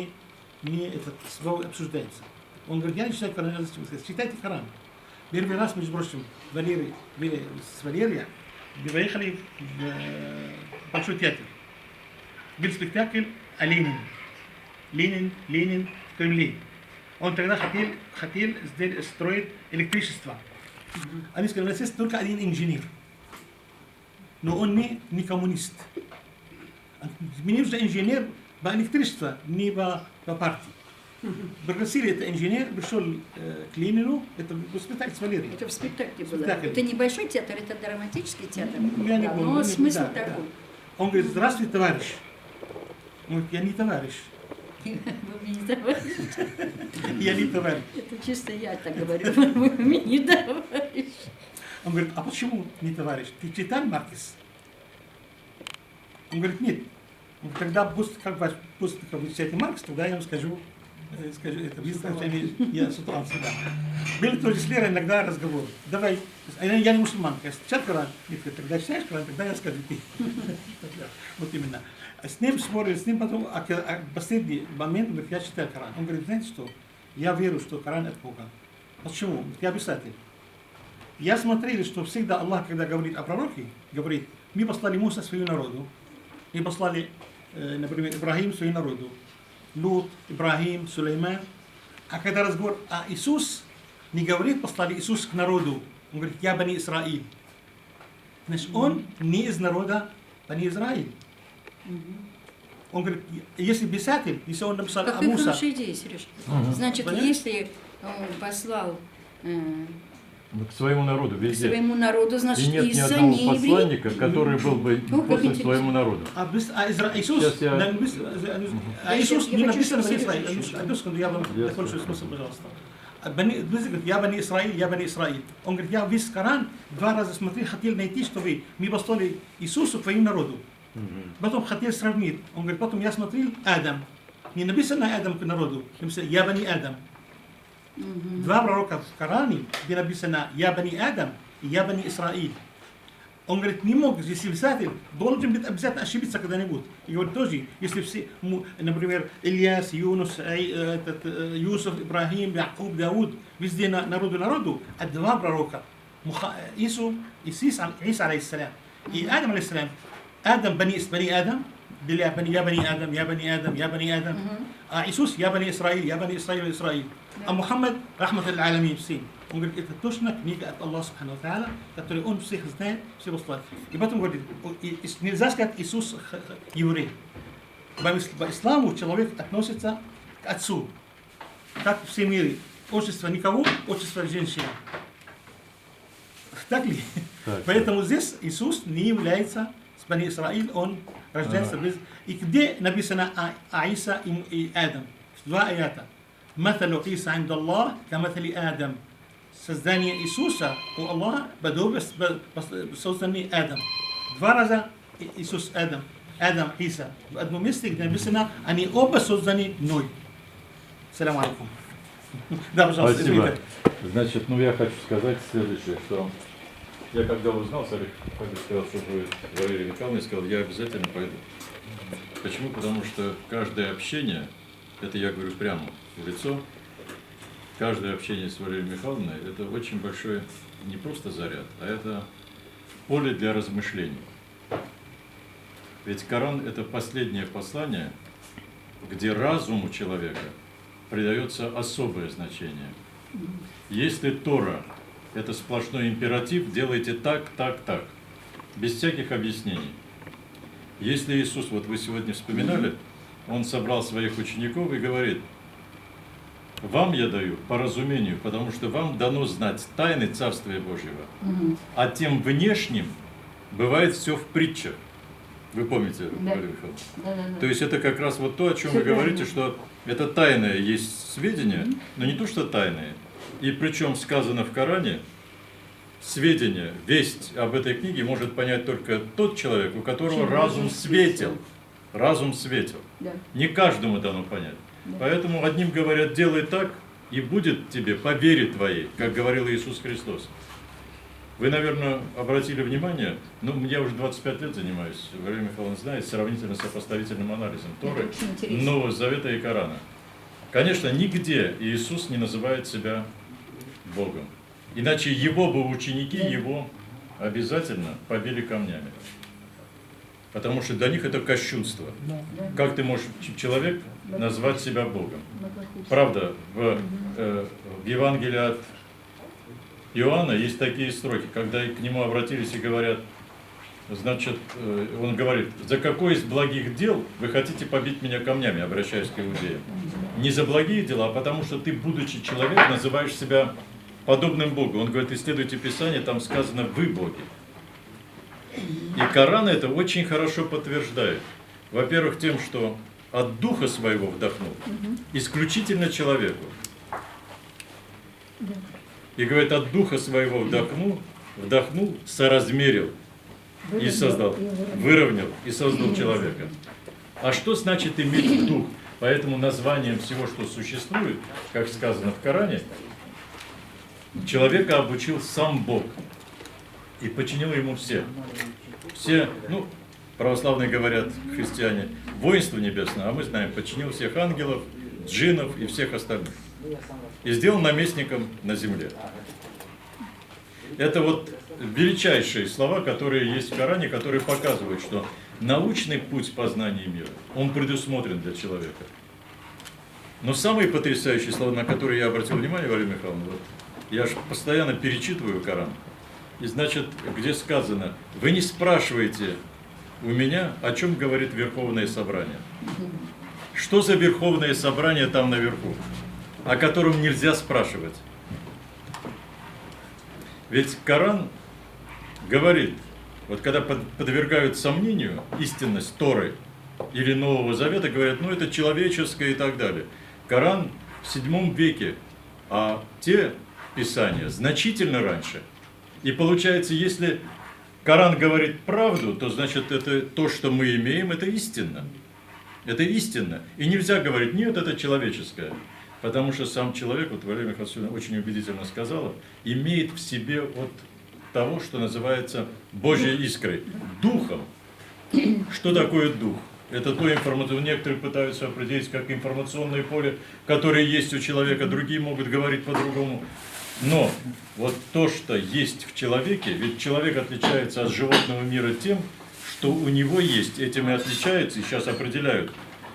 мне этот слово обсуждается. Он говорит, я не читаю Коран, я зачем сказать, читайте Коран. Первый раз, между прочим, с Валерия выехали в Большой театр. Был спектакль о Ленине. Ленин в Кремле. Он тогда хотел строить электричество. Они сказали, у нас есть только один инженер. Но он не коммунист. Мне нужен инженер по электричеству, не по партии. Пригласили этот инженер, пришел к Ленину, это спектакль с Валерией. Это в спектакле было. Спектакль. Это небольшой театр, это драматический театр. Я не Да, помню, но не смысл помню, да, такой. Он говорит, здравствуй, товарищ. Он говорит, я не товарищ. Вы мне не товарищ. Я не товарищ. Это чисто я так говорю. Вы мне не товарищ. Он говорит, а почему не товарищ? Ты читал Маркес? Он говорит, нет. Он говорит, тогда после как вы читаете Маркс, тогда я вам скажу это я с утра всегда. Были тоже с Лерой иногда разговоры. Давай, я не мусульманка, я читал Коран. Нет, тогда читаешь Коран, тогда я скажу ты. Вот именно. С ним спорили, с ним потом, последний момент, он говорит, я читаю Коран. Он говорит, знаете что, я верю, что Коран от Бога. Почему? Я писатель. Я смотрел, что всегда Аллах, когда говорит о пророке, говорит, мы послали Муса своему народу, мы послали, например, Ибрахим своему народу, Лут, Ибрахим, Сулейман. А когда разговор о Иисус, не говорит, послали Иисус к народу, он говорит, я Бани Исраиль. Значит, он не из народа Бани Израиль. Он говорит, если писатель, если он написал о Какая Муса, хорошая идея, Сереж. Значит, Понятно? если он послал К своему народу к везде. своему народу, И значит, нет ни из-за одного неевреев. посланника, который был бы как послан интересно. своему народу. Иисус, Сейчас я- Иисус Я не хочу написано Бани сказать, Исраиль. Одну секунду, я вам Ясно. закончу смысл, пожалуйста. Я Бани Исраиль, я Бани Исраиль. Он говорит, я весь Коран 2 раза смотрел, хотел найти, чтобы мы послали Иисусу к твоему народу. Потом хотел сравнить. Он говорит, потом я смотрел Адам. Не написано Адам к народу, написано я Бани Адам. 2 пророка в Коране, где написано я Бани Адам и я Бани Исраиль. Он говорит, не мог, если писатель должен быть обязательно ошибиться когда-нибудь. И говорит тоже, если все, например, Ильяс, Юнус, Юсуф, Ибрахим, Якуб, Дауд, везде народу, а 2 пророка. Иса, алейхиссалям, и Адам, алейхиссалям. Адам, Бани Адам, я Бани Адам, я Бани Адам, я Бани Адам. А Иисус, я Бани Исраиль, я Бани Исраиль, Исраиль. А Мухаммад, рахмат аль-аламин, все. Он говорит, это точно книга от Аллаха Субхану Тааля, которую он всех знает, все послал. И потом говорит, нельзя сказать Иисус еврей. По исламу человек относится к отцу, как в всем мире. Отчество никого, отчество женщина. Так ли? Так, Поэтому здесь Иисус не является с Бани Исраиль, он рождается без... И где написано о Иса и Адам? 2 аята. مثل عيسى عند الله كمثل آدم. Создание Иисуса у Аллаха подобно созданию Адам. 2 раза Иисус Адам, Адам Иса. В одном месте, где написано, они оба созданы мной. Салам алейкум. Да, пожалуйста, Спасибо. извините. Значит, я хочу сказать следующее, что я когда узнал, Салих сказал, что будет Валерий Михайловна, сказал, я обязательно пойду. Почему? Потому что каждое общение, это я говорю прямо в лицо, каждое общение с Валерией Михайловной, это очень большой не просто заряд, а это поле для размышлений. Ведь Коран – это последнее послание, где разуму человека придается особое значение. Если Тора – это сплошной императив, делайте так, так, так, без всяких объяснений. Если Иисус, вот вы сегодня вспоминали, Он собрал своих учеников и говорит, вам я даю по разумению, потому что вам дано знать тайны Царствия Божьего, а тем внешним бывает все в притчах. Вы помните, Валерий Михайлович? Да. То есть это как раз вот то, о чем вы говорите, что это тайное есть сведения, но не то, что тайное. И причем сказано в Коране, сведения, весть об этой книге может понять только тот человек, у которого Чем разум светил. Разум светил. Да. Не каждому дано понять. Да. Поэтому одним говорят, делай так, и будет тебе по вере твоей, как говорил Иисус Христос. Вы, наверное, обратили внимание, я уже 25 лет занимаюсь, Валерий Михайловна знает, сравнительно-сопоставительным анализом Торы, очень интересно. Нового Завета и Корана. Конечно, нигде Иисус не называет себя Богом. Иначе его бы ученики, его обязательно побили камнями. Потому что для них это кощунство. Как ты можешь, человек, назвать себя Богом? Правда, в Евангелии от Иоанна есть такие строки, когда к нему обратились и говорят, значит, он говорит, за какой из благих дел вы хотите побить меня камнями, обращаясь к иудеям? Не за благие дела, а потому что ты, будучи человек, называешь себя подобным Богу. Он говорит, исследуйте Писание, там сказано «вы боги». И Коран это очень хорошо подтверждает. Во-первых, тем, что от духа своего вдохнул, исключительно человеку. И говорит, от духа своего вдохнул, соразмерил и создал, выровнял и создал человека. А что значит иметь дух? Поэтому названием всего, что существует, как сказано в Коране, человека обучил сам Бог и подчинил ему все. Все, ну, православные говорят, христиане, воинство небесное, а мы знаем, подчинил всех ангелов, джиннов и всех остальных. И сделал наместником на земле. Это вот величайшие слова, которые есть в Коране, которые показывают, что научный путь познания мира, он предусмотрен для человека. Но самые потрясающие слова, на которые я обратил внимание, Валерия Михайловна, вот, я же постоянно перечитываю Коран, и значит, где сказано, вы не спрашиваете у меня, о чем говорит Верховное Собрание. Что за Верховное Собрание там наверху, о котором нельзя спрашивать? Ведь Коран говорит, вот когда подвергают сомнению истинность Торы или Нового Завета, говорят, ну это человеческое и так далее. Коран в 7 веке, а те писания значительно раньше. И получается, если Коран говорит правду, то значит это то, что мы имеем, это истинно. Это истинно. И нельзя говорить, нет, это человеческое. Потому что сам человек, вот Валерия Михайловна очень убедительно сказала, имеет в себе вот того, что называется Божьей искрой, духом. Что такое дух? Это то информационное, некоторые пытаются определить как информационное поле, которое есть у человека, другие могут говорить по-другому. Но вот то, что есть в человеке, ведь человек отличается от животного мира тем, что у него есть, этим и отличается, и сейчас определяют,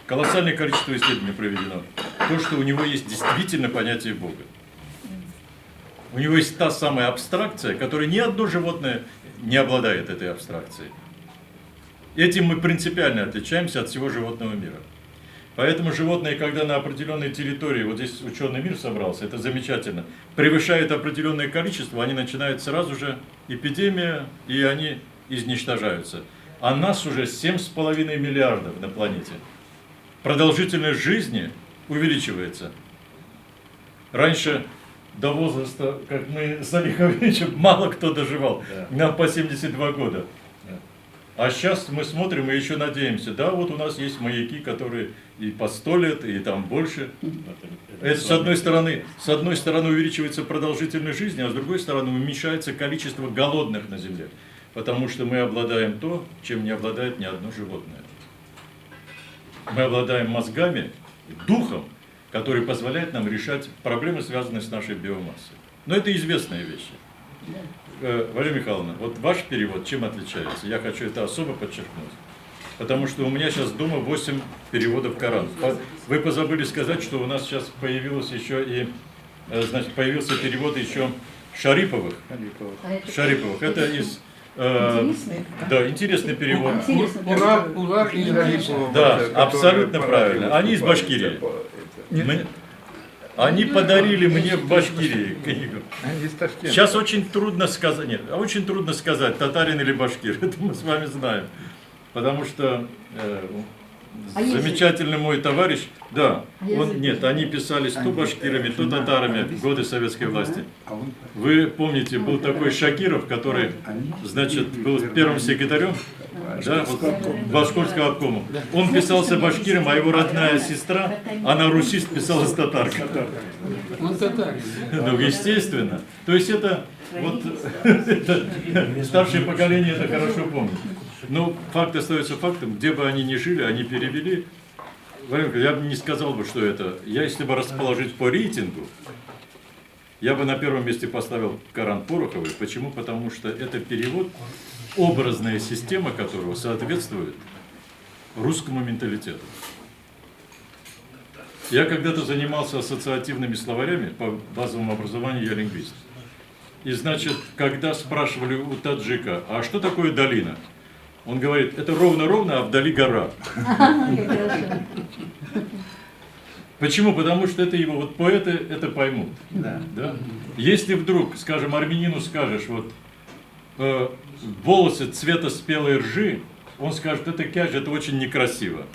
колоссальное количество исследований проведено, то, что у него есть действительно понятие Бога. У него есть та самая абстракция, которой ни одно животное не обладает этой абстракцией. Этим мы принципиально отличаемся от всего животного мира. Поэтому животные, когда на определенной территории, вот здесь ученый мир собрался, это замечательно, превышает определенное количество, они начинают сразу же эпидемия, и они изничтожаются. А нас уже 7,5 миллиардов на планете. Продолжительность жизни увеличивается. Раньше до возраста, как мы с Олегом Ильичем, мало кто доживал. Нам по 72 года. А сейчас мы смотрим и еще надеемся. Да, вот у нас есть маяки, которые и по 100 лет, и там больше. Это с одной стороны увеличивается продолжительность жизни, а с другой стороны уменьшается количество голодных на Земле. Потому что мы обладаем то, чем не обладает ни одно животное. Мы обладаем мозгами, духом, который позволяет нам решать проблемы, связанные с нашей биомассой. Но это известные вещи. Валерия Михайловна, вот ваш перевод чем отличается? Я хочу это особо подчеркнуть. Потому что у меня сейчас дома 8 переводов Корана. Вы позабыли сказать, что у нас сейчас появилось еще и, значит, появился перевод еще Шариповых. Шариповых. Это из... да, интересный перевод. Урар и Шарипова. Да, абсолютно правильно. Они из Башкирии. Они подарили мне в Башкирии книгу. Сейчас очень трудно сказать, нет, очень трудно сказать, татарин или башкир, это мы с вами знаем. Потому что замечательный мой товарищ, да, он, нет, они писались то башкирами, то татарами в годы советской власти. Вы помните, был такой Шакиров, который, значит, был первым секретарем, да, вот, башкирского обкома. Он писался башкиром, а его родная сестра, она русист, писалась татаркой. Он татарин. Ну, естественно. То есть это, вот, старшее поколение это хорошо помнит. Но факт остается фактом, где бы они ни жили, они перевели. Я бы не сказал бы, что это. Я, если бы расположить по рейтингу, я бы на первом месте поставил Коран Пороховой. Почему? Потому что это перевод образная система которого соответствует русскому менталитету. Я когда-то занимался ассоциативными словарями, по базовому образованию я лингвист. И значит, когда спрашивали у таджика, а что такое долина? Он говорит, это ровно-ровно, а вдали гора. Почему? Потому что это его, вот поэты это поймут. Да. Если вдруг, скажем, армянину скажешь, вот волосы цвета спелой ржи, он скажет, это кяж, это очень некрасиво.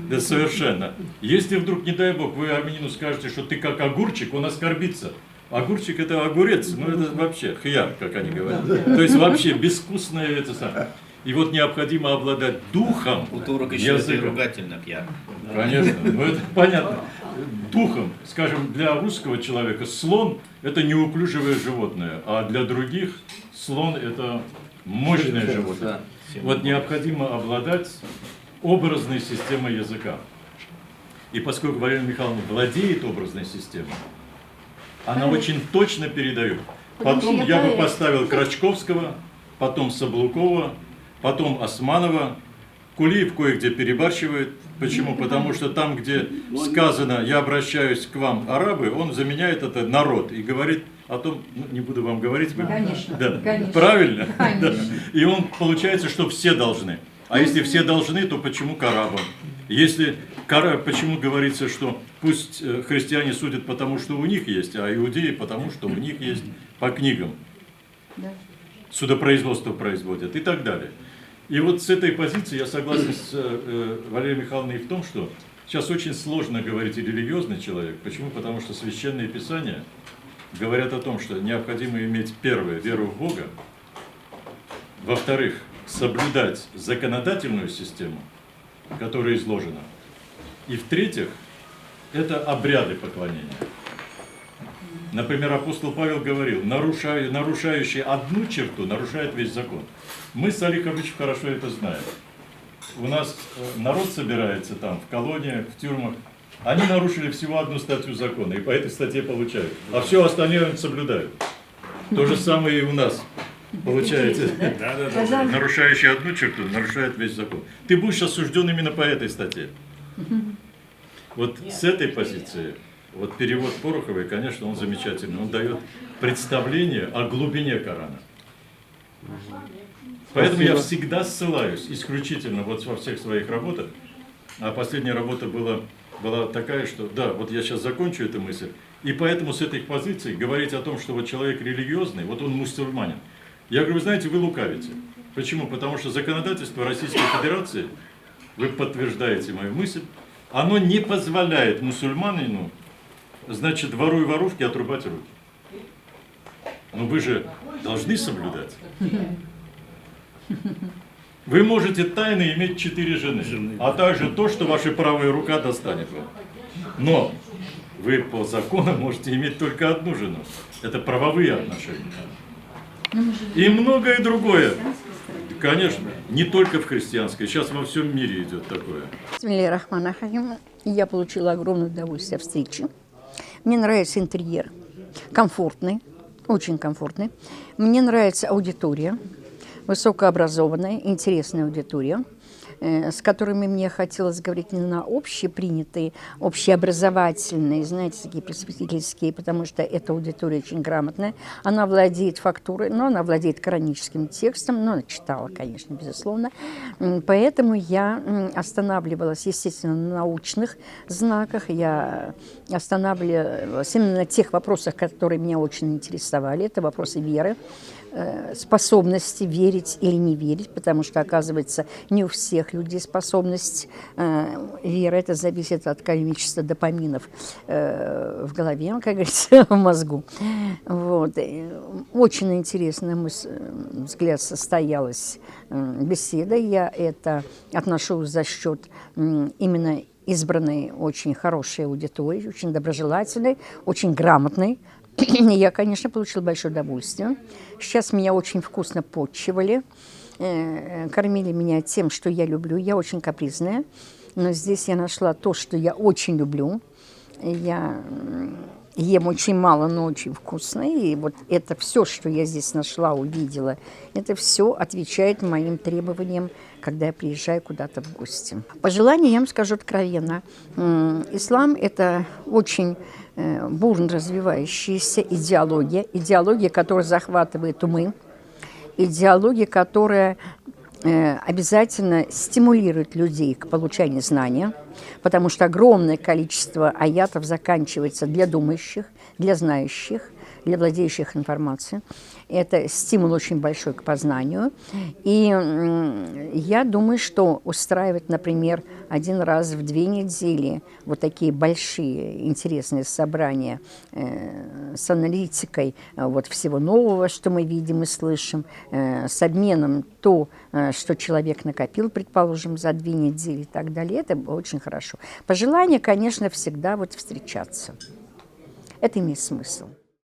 Да, совершенно. Если вдруг, не дай бог, вы армянину скажете, что ты как огурчик, он оскорбится. Огурчик это огурец, ну это вообще хьяр, как они говорят. То есть вообще безвкусное это самое. И вот необходимо обладать духом У турок еще это языка. ругательно пьян. Конечно, ну это понятно. Духом, скажем, для русского человека слон это неуклюживое животное, а для других слон это мощное животное. Вот необходимо обладать образной системой языка. И поскольку Валерия Михайловна владеет образной системой, она очень точно передает. Потом я бы поставил Крачковского, потом Саблукова, потом Османова. Кулиев кое-где перебарщивает. Почему? Потому что там, где сказано «я обращаюсь к вам, арабы», он заменяет это «народ» и говорит о том, ну, не буду вам говорить, вы... Конечно, да. конечно. Правильно? Конечно. Да. И он получается, что все должны. А если все должны, то почему к арабам? Если почему говорится, что пусть христиане судят потому, что у них есть, а иудеи потому, что у них есть по книгам. Да. Судопроизводство производят и так далее. И вот с этой позиции я согласен с Валерией Михайловной в том, что сейчас очень сложно говорить о религиозный человек. Почему? Потому что священные писания говорят о том, что необходимо иметь, первое, веру в Бога, во-вторых, соблюдать законодательную систему, которая изложена, и в-третьих, это обряды поклонения. Например, апостол Павел говорил, нарушающий одну черту нарушает весь закон. Мы с Олеговичем хорошо это знаем. У нас народ собирается там, в колониях, в тюрьмах. Они нарушили всего одну статью закона, и по этой статье получают. А все остальное они соблюдают. То же самое и у нас. Получается, нарушающий одну черту нарушает весь закон. Ты будешь осужден именно по этой статье. Вот с этой позиции, вот перевод Пороховой, конечно, он замечательный. Он дает представление о глубине Корана. Поэтому я всегда ссылаюсь исключительно вот во всех своих работах. А последняя работа была такая, что да, вот я сейчас закончу эту мысль. И поэтому с этой позиции говорить о том, что вот человек религиозный, вот он мусульманин. Я говорю, вы знаете, вы лукавите. Почему? Потому что законодательство Российской Федерации, вы подтверждаете мою мысль, оно не позволяет мусульманину, значит, воруй воровки, отрубать руки. Но вы же должны соблюдать. Вы можете тайно иметь 4 жены, а также то, что ваша правая рука достанет вам. Но вы по закону можете иметь только одну жену. Это правовые отношения. И многое другое. Конечно, не только в христианской, сейчас во всем мире идет такое. Бисмиллахир-рахманир-рахим. Я получила огромное удовольствие от встречи. Мне нравится интерьер, комфортный, очень комфортный. Мне нравится аудитория, высокообразованная, интересная аудитория, с которыми мне хотелось говорить не на общепринятые, общеобразовательные, знаете, такие просветительские, потому что эта аудитория очень грамотная. Она владеет фактурой, но она владеет кораническим текстом, но она читала, конечно, безусловно. Поэтому я останавливалась, естественно, на научных знаках. Я останавливалась именно на тех вопросах, которые меня очень интересовали. Это вопросы веры, способности верить или не верить, потому что, оказывается, не у всех людей способность веры. Это зависит от количества допаминов в голове, как говорится, в мозгу. Вот. Очень интересно, на мой взгляд, состоялась беседа. Я это отношу за счет именно избранной очень хорошей аудитории, очень доброжелательной, очень грамотной. Я, конечно, получила большое удовольствие. Сейчас меня очень вкусно подчивали, кормили меня тем, что я люблю. Я очень капризная, но здесь я нашла то, что я очень люблю. Я ем очень мало, но очень вкусно. И вот это все, что я здесь нашла, увидела, это все отвечает моим требованиям, когда я приезжаю куда-то в гости. Пожелания я вам скажу откровенно. Ислам – это очень бурно развивающаяся идеология, которая захватывает умы, идеология, которая обязательно стимулирует людей к получению знания, потому что огромное количество аятов заканчивается для думающих, для знающих, для владеющих информацией. Это стимул очень большой к познанию. И я думаю, что устраивать, например, 1 раз в 2 недели вот такие большие интересные собрания с аналитикой вот всего нового, что мы видим и слышим, с обменом то, что человек накопил, предположим, за 2 недели и так далее, это очень хорошо. Пожелание, конечно, всегда вот встречаться. Это имеет смысл.